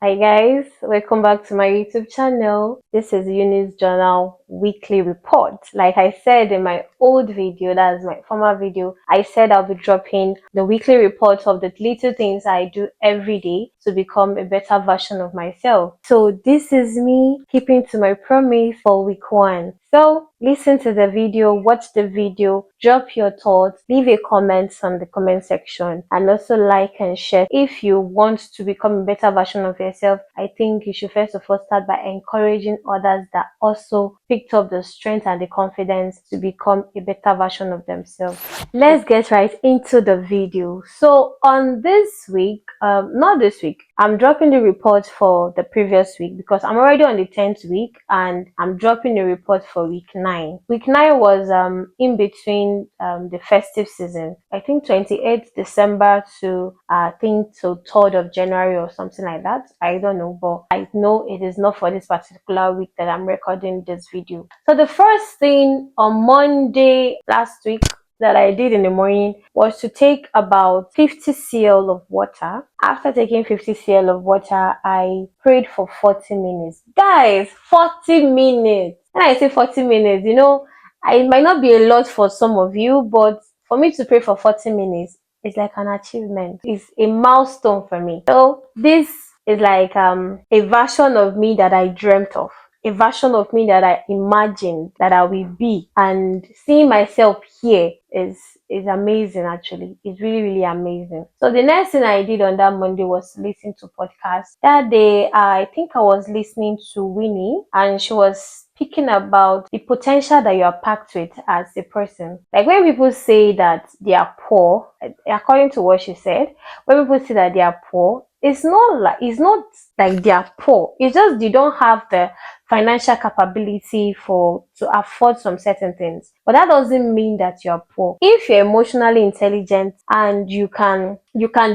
Hi guys, welcome back to my YouTube channel. This is Eunice Journal Weekly Report. Like I said in my old video, that's my former video, I said I'll be dropping the weekly report of the little things I do every day to become a better version of myself. So this is me keeping to my promise for week 1. So listen to the video, watch the video, drop your thoughts, leave a comment on the comment section, and also like and share. If you want to become a better version of yourself, I think you should first of all start by encouraging others that also picked up the strength and the confidence to become a better version of themselves. Let's get right into the video. So on this week, not this week, I'm dropping the report for the previous week because I'm already on the 10th week and I'm dropping the report for week 9. Week 9 was in between the festive season. I think 28th December to I think to 3rd of January or something like that. I don't know, but I know it is not for this particular week that I'm recording this video. So the first thing on Monday last week that I did in the morning was to take about 50 cl of water. After taking 50 cl of water, I prayed for 40 minutes. Guys, 40 minutes. When I say 40 minutes, it might not be a lot for some of you, but for me to pray for 40 minutes, it's like an achievement. It's a milestone for me. So this is like a version of me that I dreamt of, a version of me that I imagined that I will be, and seeing myself here is amazing. Actually, it's really amazing. So the next thing I did on that Monday was to listen to podcasts. That day I think I was listening to Winnie, and she was speaking about the potential that you are packed with as a person. Like when people say that they are poor, according to what she said, when people say that they are poor, it's not like they are poor. It's just they don't have the financial capability to afford some certain things. But that doesn't mean that you're poor. If you're emotionally intelligent and you can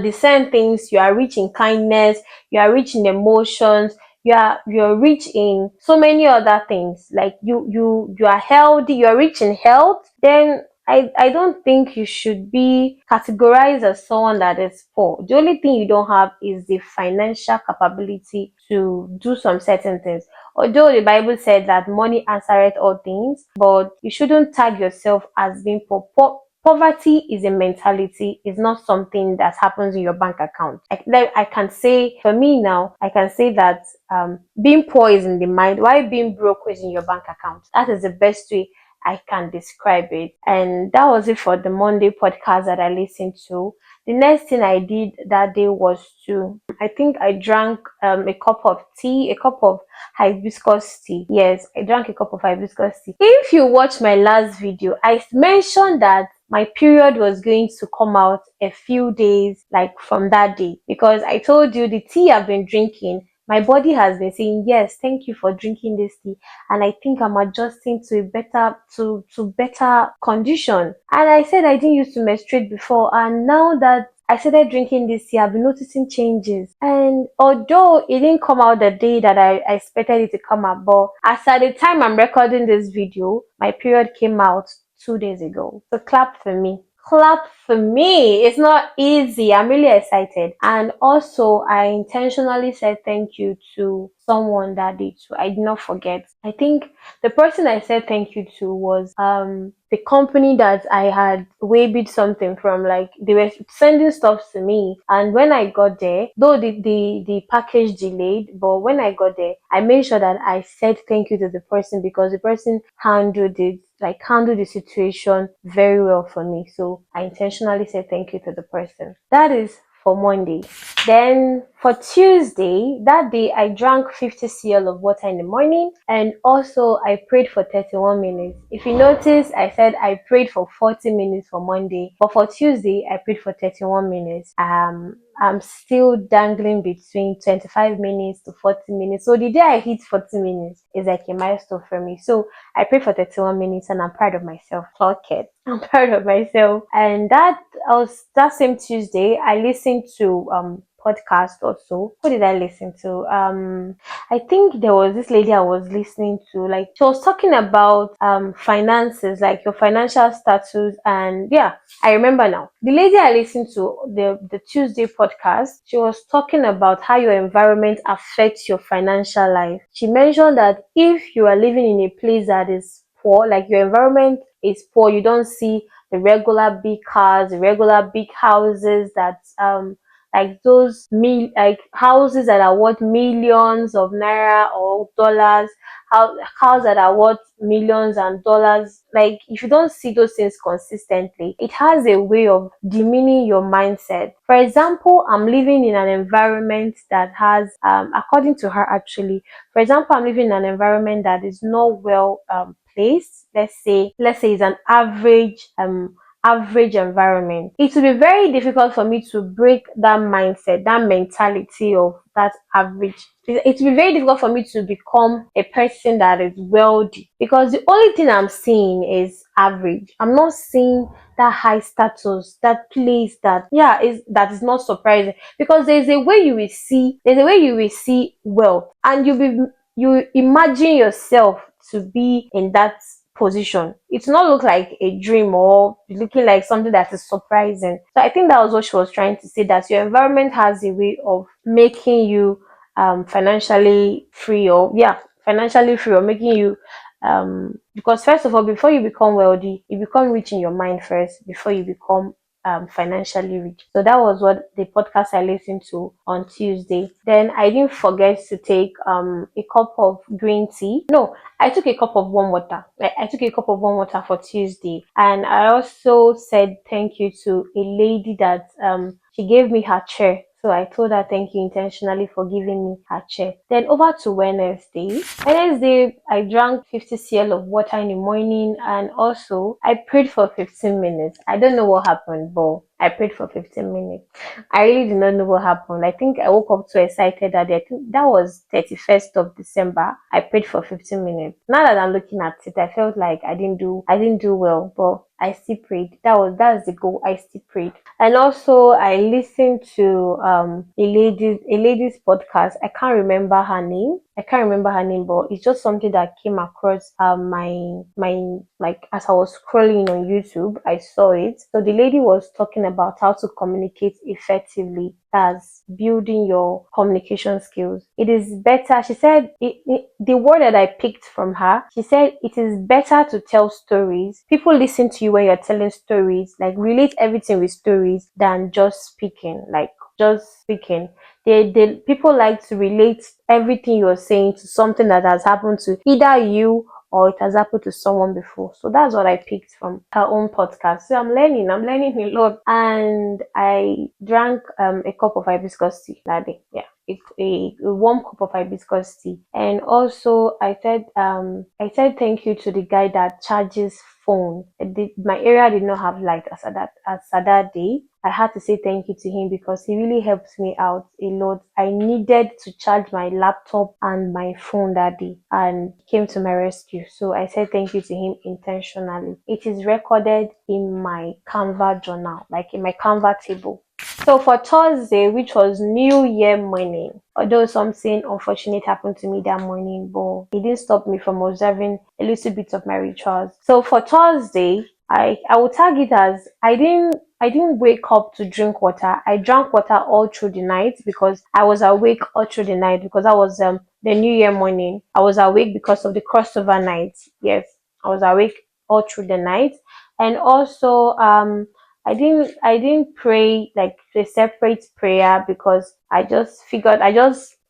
discern things, you are rich in kindness, you are rich in emotions, you're rich in so many other things, like you are healthy, you're rich in health, then I don't think you should be categorized as someone that is poor. The only thing you don't have is the financial capability to do some certain things. Although the Bible said that money answereth all things, but you shouldn't tag yourself as being poor. Poverty is a mentality, it's not something that happens in your bank account. I can say, for me now, I can say that being poor is in the mind, while being broke is in your bank account. That is the best way I can describe it. And that was it for the Monday podcast that I listened to. The next thing I did that day was I think I drank a cup of tea, a cup of hibiscus tea. Yes, I drank a cup of hibiscus tea. If you watch my last video, I mentioned that my period was going to come out a few days like from that day, because I told you the tea I've been drinking, my body has been saying, yes, thank you for drinking this tea, and I think I'm adjusting to a better condition. And I said I didn't used to menstruate before, and now that I started drinking this tea, I've been noticing changes. And although it didn't come out the day that I expected it to come out, but as at the time I'm recording this video, my period came out 2 days ago. So clap for me. Clap for me. It's not easy. I'm really excited. And also, I intentionally said thank you to someone that day too. I did not forget. I think the person I said thank you to was the company that I had waybill something from. Like, they were sending stuff to me, and when I got there, though the package delayed, but when I got there, I made sure that I said thank you to the person, because the person handled the situation very well for me. So I intentionally said thank you to the person. That is for Monday. Then for Tuesday, that day I drank 50 cl of water in the morning, and also I prayed for 31 minutes. If you notice, I said I prayed for 40 minutes for Monday, but for Tuesday I prayed for 31 minutes. I'm still dangling between 25 minutes to 40 minutes. So the day I hit 40 minutes is like a milestone for me. So I prayed for 31 minutes and I'm proud of myself. Clock it. I'm proud of myself. And that same Tuesday, I listened to podcast also. Who did I listen to? I think there was this lady I was listening to. Like she was talking about finances, like your financial status, and yeah, I remember now. The lady I listened to, the Tuesday podcast, she was talking about how your environment affects your financial life. She mentioned that if you are living in a place that is poor, like your environment is poor, you don't see the regular big cars, the regular big houses that like those like houses that are worth millions of naira or dollars, houses that are worth millions and dollars. Like if you don't see those things consistently, it has a way of demeaning your mindset. For example, I'm living in an environment that has according to her actually, for example, I'm living in an environment that is not well placed. Let's say it's an average environment. It will be very difficult for me to break that mindset, that mentality of that average. It will be very difficult for me to become a person that is wealthy because the only thing I'm seeing is average. I'm not seeing that high status, that place that is not surprising because there's a way you will see wealth and you imagine yourself to be in that position. It's not look like a dream or looking like something that is surprising. So I think that was what she was trying to say, that your environment has a way of making you financially free, or financially free, or making you because first of all, before you become wealthy, you become rich in your mind first before you become financially rich. So that was what the podcast I listened to on Tuesday. Then I didn't forget to take a cup of green tea. No, I took a cup of warm water. Like I took a cup of warm water for Tuesday, and I also said thank you to a lady that she gave me her chair. So I told her thank you intentionally for giving me her chair. Then over to Wednesday. Wednesday, I drank 50 cl of water in the morning, and also I prayed for 15 minutes. I don't know what happened, but I prayed for 15 minutes. I really did not know what happened. I think I woke up too excited that day. I think that was 31st of December. I prayed for 15 minutes. Now that I'm looking at it, I felt like I didn't do well, but I still prayed. That's the goal. I still prayed. And also I listened to a lady's podcast. I can't remember her name. But it's just something that came across my like as I was scrolling on YouTube, I saw it. So the lady was talking about how to communicate effectively, as building your communication skills. It is better, she said, the word that I picked from her, she said it is better to tell stories. People listen to you when you're telling stories, like relate everything with stories than just speaking. They people like to relate everything you're saying to something that has happened to either you or it has happened to someone before. So that's what I picked from her own podcast. So I'm learning a lot. And I drank a cup of hibiscus tea that day. Yeah. A warm cup of hibiscus tea. And also I said thank you to the guy that charges phone. My area did not have light as at that day. I had to say thank you to him because he really helped me out a lot. I needed to charge my laptop and my phone that day, and he came to my rescue. So I said thank you to him intentionally. It is recorded in my Canva journal, like in my Canva table. So for Thursday, which was New Year morning, although something unfortunate happened to me that morning, but it didn't stop me from observing a little bit of my rituals. So for Thursday, I would tag it as I didn't wake up to drink water. I drank water all through the night because I was awake all through the night because that was the New Year morning. I was awake because of the crossover night. Yes, I was awake all through the night, and also I didn't pray like a separate prayer because I just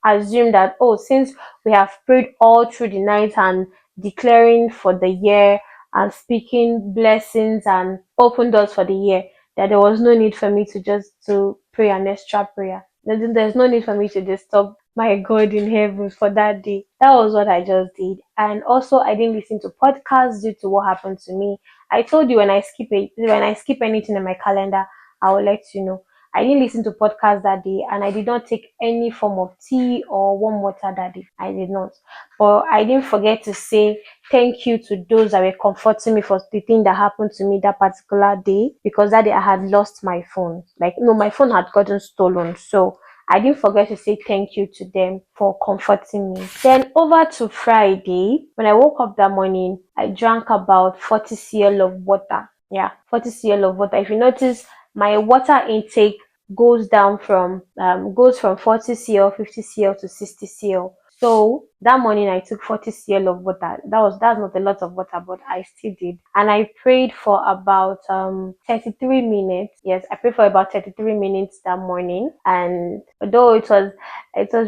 assumed that, oh, since we have prayed all through the night and declaring for the year and speaking blessings and open doors for the year, that there was no need for me to pray an extra prayer. There's no need for me to disturb my God in heaven for that day. That was what I just did. And also I didn't listen to podcasts due to what happened to me. I told you when I skip anything in my calendar, I will let you know. I didn't listen to podcasts that day, and I did not take any form of tea or warm water that day. I did not. But I didn't forget to say thank you to those that were comforting me for the thing that happened to me that particular day, because that day I had lost my phone. Like, no, my phone had gotten stolen. So I didn't forget to say thank you to them for comforting me. Then over to Friday, when I woke up that morning, I drank about 40 cl of water. Yeah, 40 cl of water. If you notice, my water intake goes from 40 cl, 50 cl to 60 cl. So that morning I took 40 cl of water. That's not a lot of water, but I still did. And I prayed for about 33 minutes. Yes, I prayed for about 33 minutes that morning. And although it was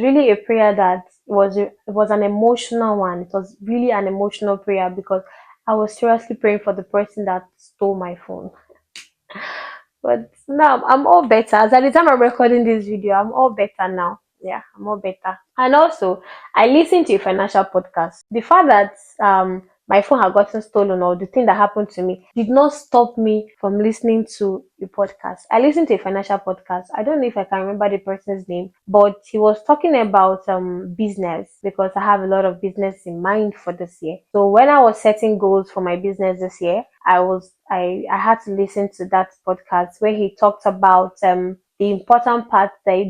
really a prayer that it was an emotional one. It was really an emotional prayer because I was seriously praying for the person that stole my phone. But now I'm all better. As at the time I'm recording this video, I'm all better now. Yeah, I'm all better. And also, I listened to a financial podcast. The fact that my phone had gotten stolen or the thing that happened to me did not stop me from listening to the podcast. I listened to a financial podcast. I don't know if I can remember the person's name, but he was talking about business because I have a lot of business in mind for this year. So when I was setting goals for my business this year, I had to listen to that podcast where he talked about the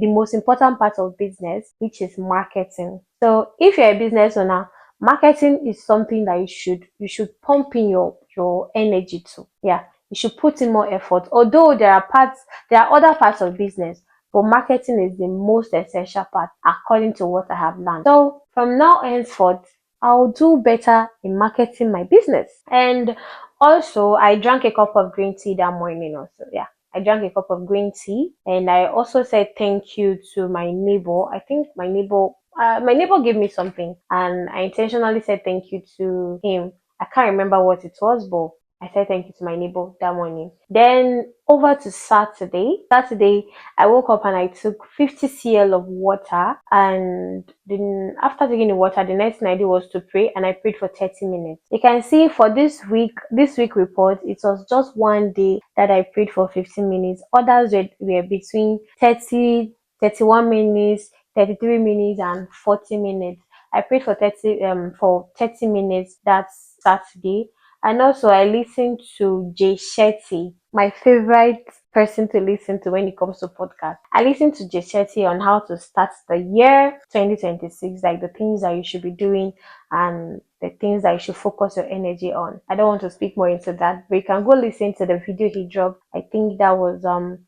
most important part of business, which is marketing. So if you're a business owner, marketing is something that you should pump in your energy to. Yeah, you should put in more effort. Although there are other parts of business, but marketing is the most essential part according to what I have learned. So from now henceforth, I'll do better in marketing my business. And also, I drank a cup of green tea that morning also. Yeah, I drank a cup of green tea, and I also said thank you to my neighbor. I think my neighbor gave me something, and I intentionally said thank you to him. I can't remember what it was, but I said thank you to my neighbor that morning. Then over to Saturday. Saturday, I woke up and I took 50 cl of water, and then after taking the water, the next thing I did was to pray, and I prayed for 30 minutes. You can see for this week report, it was just one day that I prayed for 15 minutes. Others were between 30, 31 minutes, 33 minutes, and 40 minutes. I prayed for 30 minutes. That's Saturday. And also I listened to Jay Shetty, my favorite person to listen to when it comes to podcast. I listened to Jay Shetty on how to start the year 2026, like the things that you should be doing and the things that you should focus your energy on. I don't want to speak more into that, but you can go listen to the video he dropped. I think that was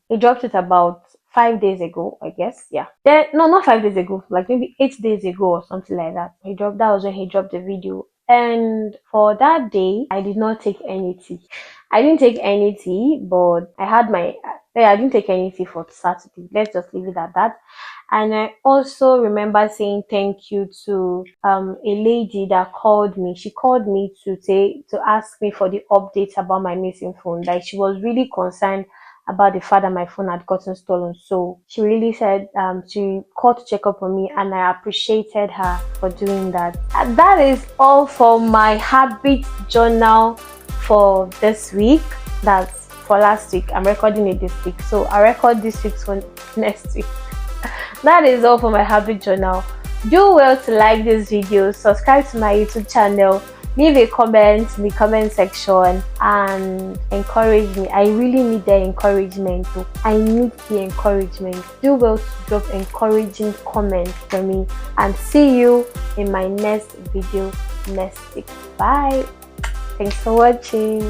he dropped it about 5 days ago, I guess. Yeah. Then no, not 5 days ago, like maybe 8 days ago or something like that. That was when he dropped the video. And for that day, I did not take any tea. I didn't take any tea, but I didn't take any tea for Saturday. Let's just leave it at that. And I also remember saying thank you to a lady that called me. She called me to ask me for the updates about my missing phone. Like she was really concerned about the fact that my phone had gotten stolen. So she really said she called to check up on me, and I appreciated her for doing that. And that is all for my habit journal for this week. That's for last week. I'm recording it this week, so I record this week's one next week. That is all for my habit journal. Do well to like this video, subscribe to my YouTube channel, leave a comment in the comment section, and encourage me. I really need the encouragement too. I need the encouragement. Do well to drop encouraging comments for me, and see you in my next video next week. Bye. Thanks for watching.